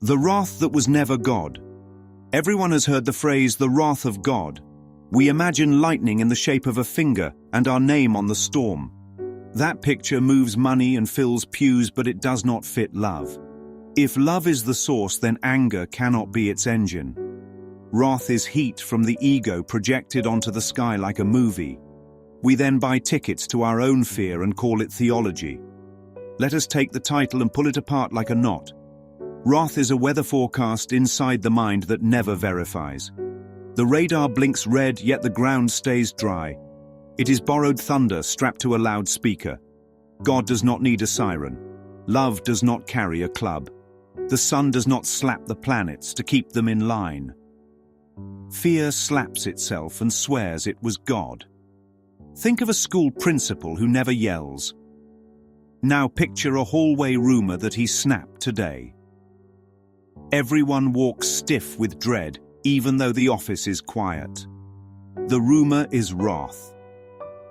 The wrath that was never God. Everyone has heard the phrase, the wrath of God. We imagine lightning in the shape of a finger and our name on the storm. That picture moves money and fills pews, but it does not fit love. If love is the source, then anger cannot be its engine. Wrath is heat from the ego projected onto the sky like a movie. We then buy tickets to our own fear and call it theology. Let us take the title and pull it apart like a knot. Wrath is a weather forecast inside the mind that never verifies. The radar blinks red, yet the ground stays dry. It is borrowed thunder strapped to a loudspeaker. God does not need a siren. Love does not carry a club. The sun does not slap the planets to keep them in line. Fear slaps itself and swears it was God. Think of a school principal who never yells. Now picture a hallway rumor that he snapped today. Everyone walks stiff with dread, even though the office is quiet. The rumor is wrath.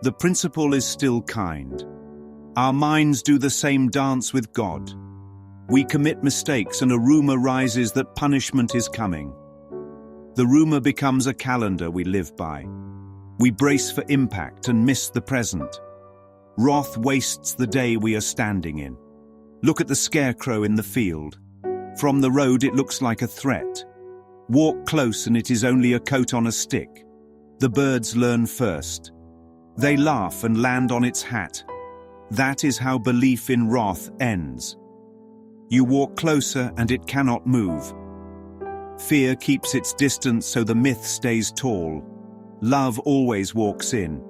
The principal is still kind. Our minds do the same dance with God. We commit mistakes and a rumor rises that punishment is coming. The rumor becomes a calendar we live by. We brace for impact and miss the present. Wrath wastes the day we are standing in. Look at the scarecrow in the field. From the road it looks like a threat. Walk close and it is only a coat on a stick. The birds learn first. They laugh and land on its hat. That is how belief in wrath ends. You walk closer and it cannot move. Fear keeps its distance so the myth stays tall. Love always walks in.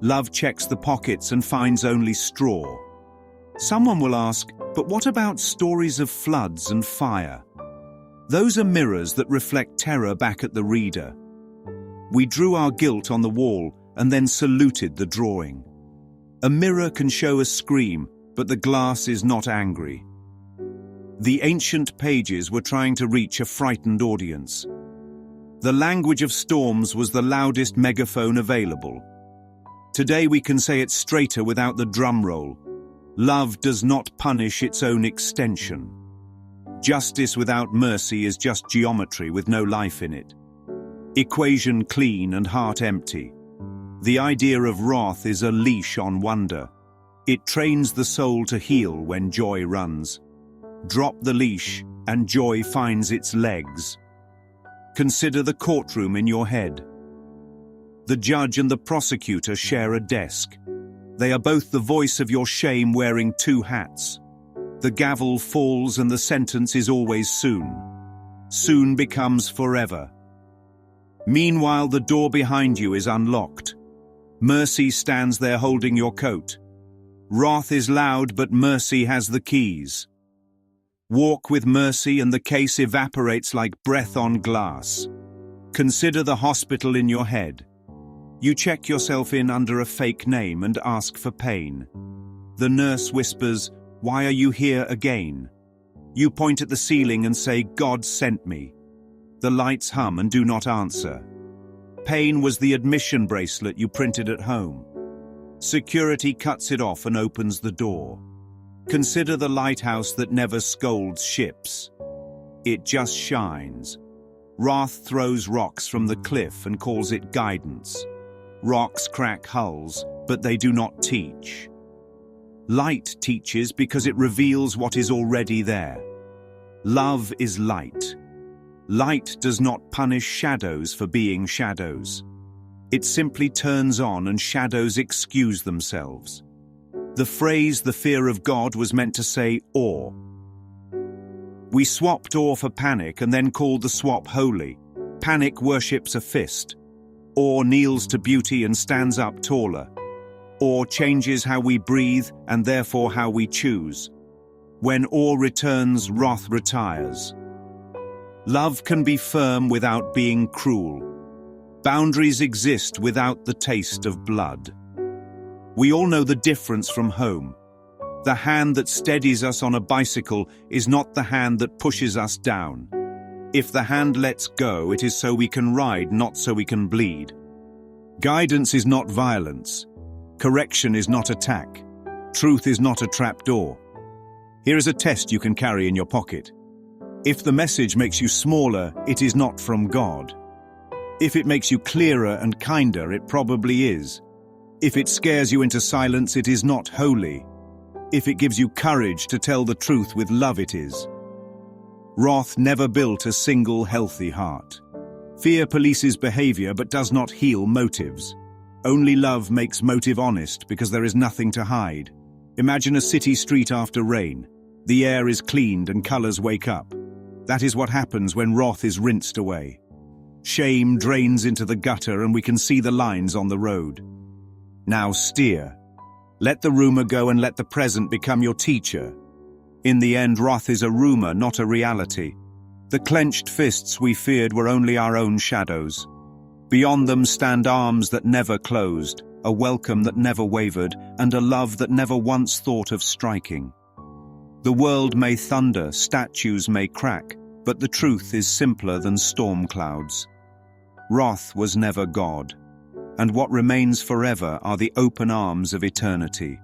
Love checks the pockets and finds only straw. Someone will ask, but what about stories of floods and fire? Those are mirrors that reflect terror back at the reader. We drew our guilt on the wall and then saluted the drawing. A mirror can show a scream, but the glass is not angry. The ancient pages were trying to reach a frightened audience. The language of storms was the loudest megaphone available. Today we can say it straighter without the drum roll. Love does not punish its own extension. Justice without mercy is just geometry with no life in it. Equation clean and heart empty. The idea of wrath is a leash on wonder. It trains the soul to heal when joy runs. Drop the leash and joy finds its legs. Consider the courtroom in your head. The judge and the prosecutor share a desk. They are both the voice of your shame wearing two hats. The gavel falls and the sentence is always soon. Soon becomes forever. Meanwhile, the door behind you is unlocked. Mercy stands there holding your coat. Wrath is loud, but mercy has the keys. Walk with mercy and the case evaporates like breath on glass. Consider the hospital in your head. You check yourself in under a fake name and ask for pain. The nurse whispers, "Why are you here again?" You point at the ceiling and say, "God sent me." The lights hum and do not answer. Pain was the admission bracelet you printed at home. Security cuts it off and opens the door. Consider the lighthouse that never scolds ships. It just shines. Wrath throws rocks from the cliff and calls it guidance. Rocks crack hulls, but they do not teach. Light teaches because it reveals what is already there. Love is light. Light does not punish shadows for being shadows. It simply turns on and shadows excuse themselves. The phrase, "the fear of God," was meant to say awe. We swapped awe for panic and then called the swap holy. Panic worships a fist. Awe kneels to beauty and stands up taller. Awe changes how we breathe and therefore how we choose. When awe returns, wrath retires. Love can be firm without being cruel. Boundaries exist without the taste of blood. We all know the difference from home. The hand that steadies us on a bicycle is not the hand that pushes us down. If the hand lets go, it is so we can ride, not so we can bleed. Guidance is not violence. Correction is not attack. Truth is not a trapdoor. Here is a test you can carry in your pocket. If the message makes you smaller, it is not from God. If it makes you clearer and kinder, it probably is. If it scares you into silence, it is not holy. If it gives you courage to tell the truth with love, it is. Wrath never built a single healthy heart. Fear polices behavior but does not heal motives. Only love makes motive honest because there is nothing to hide. Imagine a city street after rain. The air is cleaned and colors wake up. That is what happens when wrath is rinsed away. Shame drains into the gutter and we can see the lines on the road. Now steer. Let the rumor go and let the present become your teacher. In the end, wrath is a rumor, not a reality. The clenched fists we feared were only our own shadows. Beyond them stand arms that never closed, a welcome that never wavered, and a love that never once thought of striking. The world may thunder, statues may crack, but the truth is simpler than storm clouds. Wrath was never God, and what remains forever are the open arms of eternity.